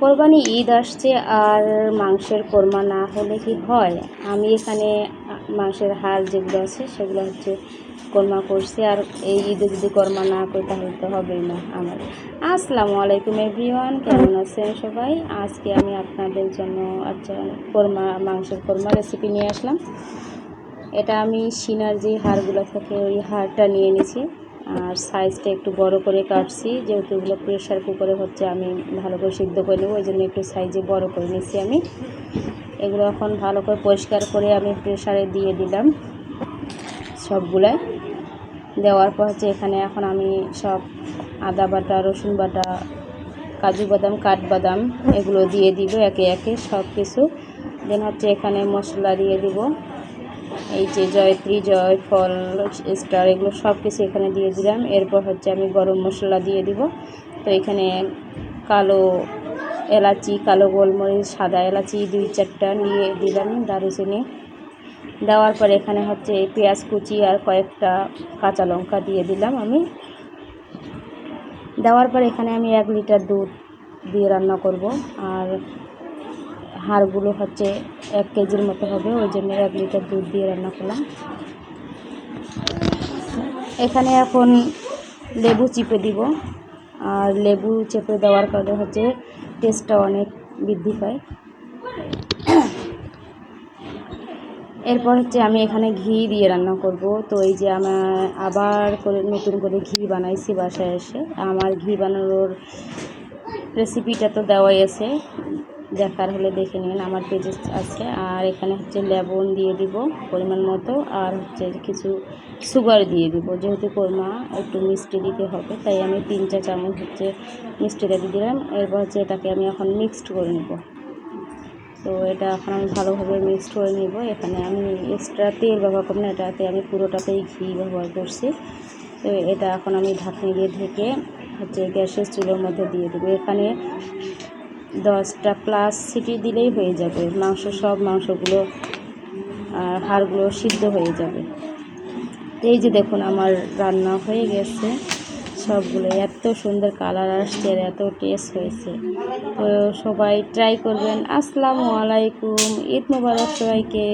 কোরবানি ঈদ আসছে আর মাংসের কোরমা না হলে কি হয়। আমি এখানে মাংসের হাড় যেগুলো আছে সেগুলো হচ্ছে কোরমা করছি, আর এই ঈদে যদি কোরমা না করি তাহলে তো হবেই না আমার। আসসালামু আলাইকুম এভরিওয়ান, কেমন আছেন সবাই? আজকে আমি আপনাদের জন্য মাংসের কোরমা রেসিপি নিয়ে আসলাম। এটা আমি সিনার যে হাড়গুলো থাকে ওই হাড়টা নিয়ে নিছি, আর সাইজটা একটু বড় করে কাটছি, যেহেতু এগুলো প্রেশার কুকারে হচ্ছে আমি ভালো করে সিদ্ধ করে নেবো, ওই জন্য একটু সাইজে বড় করে নিচ্ছি আমি। এগুলো এখন ভালো করে পরিষ্কার করে আমি প্রেশারে দিয়ে দিলাম সবগুলাই। দেওয়ার পর হচ্ছে এখানে এখন আমি সব আদা বাটা, রসুন বাটা, কাজু বাদাম, কাঠবাদাম এগুলো দিয়ে দিব একে একে সব কিছু। দেন হচ্ছে এখানে মশলা দিয়ে দিব, এই যে জয়ত্রী, জয়ফল, স্টার এগুলো সব কিছু এখানে দিয়ে দিলাম। এরপর হচ্ছে আমি গরম মশলা দিয়ে দিব। তো এখানে কালো এলাচি, কালো গোলমরিচ, সাদা এলাচি 2-4টা নিয়ে দিলাম, দারুচিনি। দেওয়ার পর এখানে হচ্ছে পেঁয়াজ কুচি আর কয়েকটা কাঁচা লঙ্কা দিয়ে দিলাম আমি। দেওয়ার পর এখানে আমি 1 লিটার দুধ দিয়ে রান্না করব, আর হাড়গুলো হচ্ছে 1 কেজির মতো হবে, ওই জন্য 1 লিটার দুধ দিয়ে রান্না করলাম। এখানে এখন লেবু চিপে দিব, আর লেবু চেপে দেওয়ার কারণে হচ্ছে টেস্টটা অনেক বৃদ্ধি পায়। এরপর হচ্ছে আমি এখানে ঘি দিয়ে রান্না করব। তো এই যে আমার আবার করে নতুন করে ঘি বানাইছি বাসায় এসে। আমার ঘি বানানোর রেসিপিটা তো দেওয়াই আছে, দেখার হলে দেখে নিন, আমার পেজে আছে। আর এখানে হচ্ছে লবণ দিয়ে দিব পরিমাণ মতো, আর হচ্ছে কিছু সুগার দিয়ে দিব, যেহেতু কোরমা একটু মিষ্টি দিতে হবে, তাই আমি 3 চামচ হচ্ছে মিষ্টিটা দিয়ে দিলাম। এরপর হচ্ছে এটাকে আমি এখন মিক্সড করে নেব। তো এটা এখন আমি ভালোভাবে মিক্সড করে নেব। এখানে আমি এক্সট্রা তেল ব্যবহার করব না, এটাতে আমি পুরোটাতেই ঘি ব্যবহার করছি। তো এটা এখন আমি ঢাকনি দিয়ে ঢেকে হচ্ছে গ্যাসের চুলোর মধ্যে দিয়ে দেবো। এখানে 10টা প্লাস সিটি দিলেই হয়ে যাবে, সব মাংসগুলো আর হাড়গুলো সিদ্ধ হয়ে যাবে। এই যে দেখুন আমার রান্না হয়ে গেছে সবগুলো, এত সুন্দর কালার আসছে আর এত টেস্ট হয়েছে। তো সবাই ট্রাই করবেন। আসসালামু আলাইকুম, ঈদ মোবারক সবাইকে।